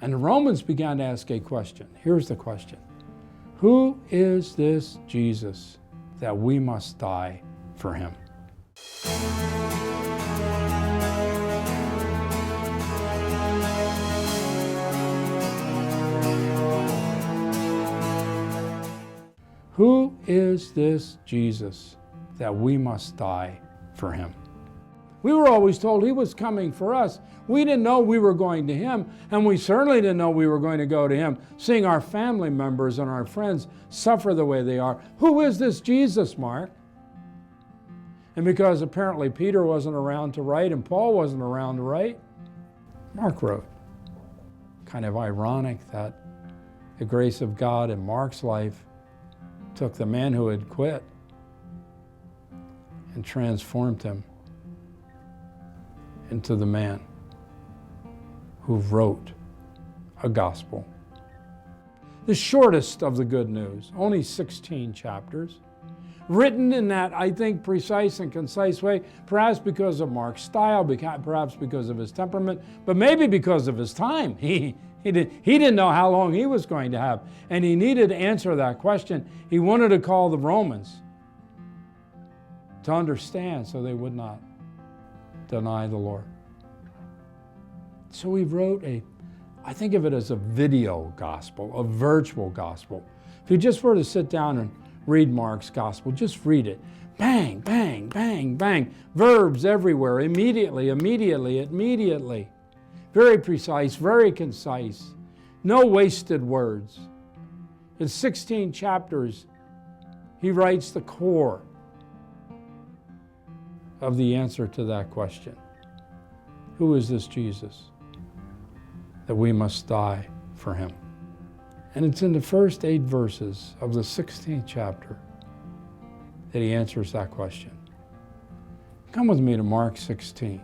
And the Romans began to ask a question. Here's the question. Who is this Jesus that we must die for him? Who is this Jesus that we must die for him? We were always told he was coming for us. We didn't know we were going to him, and we certainly didn't know we were going to go to him, seeing our family members and our friends suffer the way they are. Who is this Jesus, Mark? And because apparently Peter wasn't around to write and Paul wasn't around to write, Mark wrote. Kind of ironic that the grace of God in Mark's life took the man who had quit and transformed him into the man who wrote a gospel. The shortest of the good news, only 16 chapters, written in that, I think, precise and concise way, perhaps because of Mark's style, perhaps because of his temperament, but maybe because of his time. He didn't know how long he was going to have, and he needed to answer that question. He wanted to call the Romans to understand so they would not deny the Lord. So he wrote I think of it as a video gospel, a virtual gospel. If you just were to sit down and read Mark's gospel, just read it. Bang, bang, bang, bang. Verbs everywhere, immediately, immediately, immediately. Very precise, very concise. No wasted words. In 16 chapters, he writes the core of the answer to that question. Who is this Jesus that we must die for him? And it's in the first 8 verses of the 16th chapter that he answers that question. Come with me to Mark 16,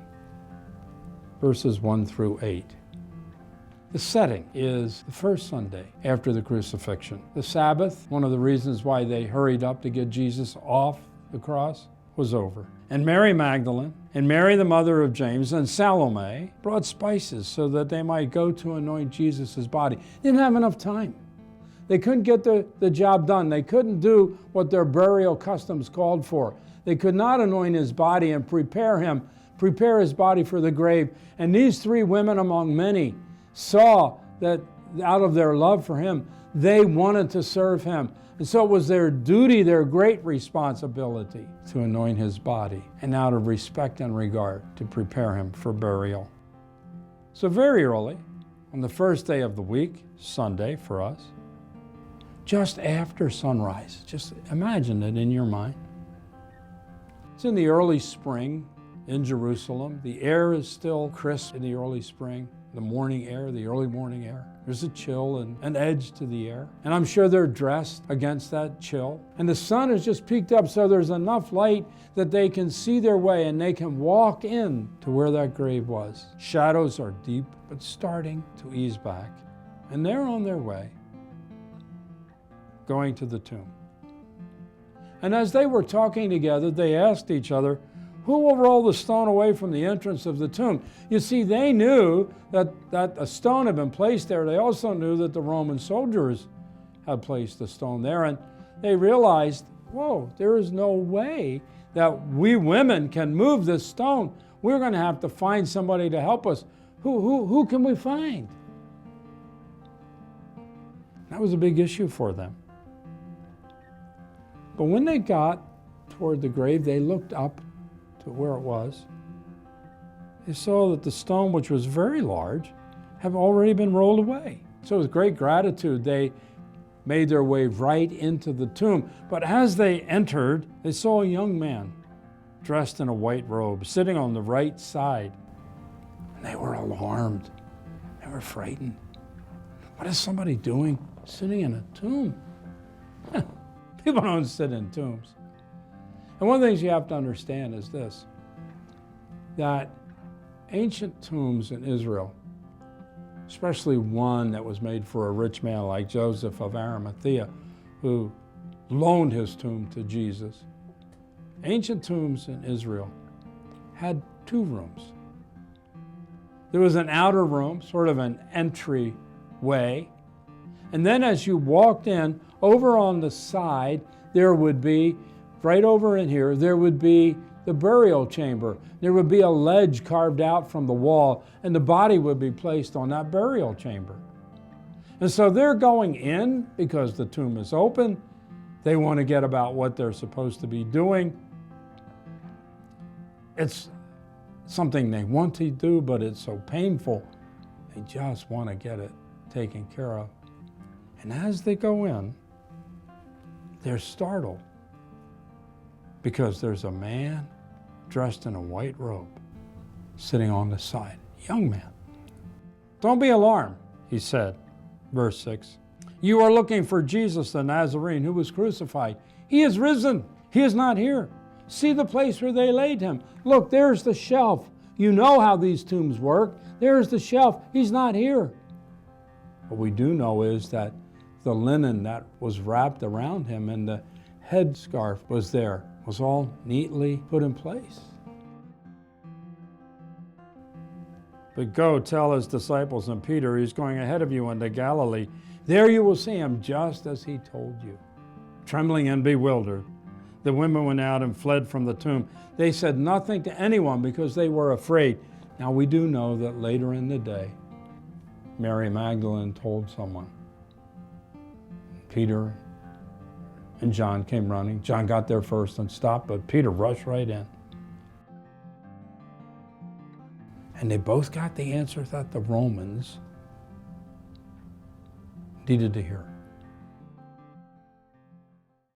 verses 1 through 8. The setting is the first Sunday after the crucifixion. The Sabbath, one of the reasons why they hurried up to get Jesus off the cross, was over. And Mary Magdalene and Mary the mother of James and Salome brought spices so that they might go to anoint Jesus' body. They didn't have enough time. They couldn't get the job done. They couldn't do what their burial customs called for. They could not anoint his body and prepare his body for the grave. And these 3 women among many saw that out of their love for him, they wanted to serve him. And so it was their duty, their great responsibility, to anoint his body, and out of respect and regard, to prepare him for burial. So very early, on the first day of the week, Sunday for us, just after sunrise, just imagine it in your mind. It's in the early spring in Jerusalem. The air is still crisp in the early spring. The morning air, the early morning air. There's a chill and an edge to the air. And I'm sure they're dressed against that chill. And the sun has just peaked up, so there's enough light that they can see their way and they can walk in to where that grave was. Shadows are deep, but starting to ease back. And they're on their way, going to the tomb. And as they were talking together, they asked each other, who will roll the stone away from the entrance of the tomb? You see, they knew that a stone had been placed there. They also knew that the Roman soldiers had placed the stone there. And they realized, whoa, there is no way that we women can move this stone. We're going to have to find somebody to help us. Who can we find? That was a big issue for them. But when they got toward the grave, they looked up to where it was. They saw that the stone, which was very large, had already been rolled away. So with great gratitude, they made their way right into the tomb. But as they entered, they saw a young man dressed in a white robe, sitting on the right side. And they were alarmed. They were frightened. What is somebody doing sitting in a tomb? People don't sit in tombs. And one of the things you have to understand is this, that ancient tombs in Israel, especially one that was made for a rich man like Joseph of Arimathea, who loaned his tomb to Jesus, ancient tombs in Israel had 2 rooms. There was an outer room, sort of an entry way. And then as you walked in, over on the side, there would be, right over in here, there would be the burial chamber. There would be a ledge carved out from the wall, and the body would be placed on that burial chamber. And so they're going in because the tomb is open. They want to get about what they're supposed to be doing. It's something they want to do, but it's so painful. They just want to get it taken care of. And as they go in, they're startled because there's a man dressed in a white robe sitting on the side, young man. Don't be alarmed, he said, verse 6. You are looking for Jesus the Nazarene who was crucified. He is risen. He is not here. See the place where they laid him. Look, there's the shelf. You know how these tombs work. There's the shelf. He's not here. What we do know is that the linen that was wrapped around him and the headscarf was there, was all neatly put in place. But go tell his disciples and Peter he's going ahead of you into Galilee. There you will see him just as he told you. Trembling and bewildered, the women went out and fled from the tomb. They said nothing to anyone because they were afraid. Now we do know that later in the day, Mary Magdalene told someone. Peter and John came running. John got there first and stopped, but Peter rushed right in. And they both got the answer that the Romans needed to hear.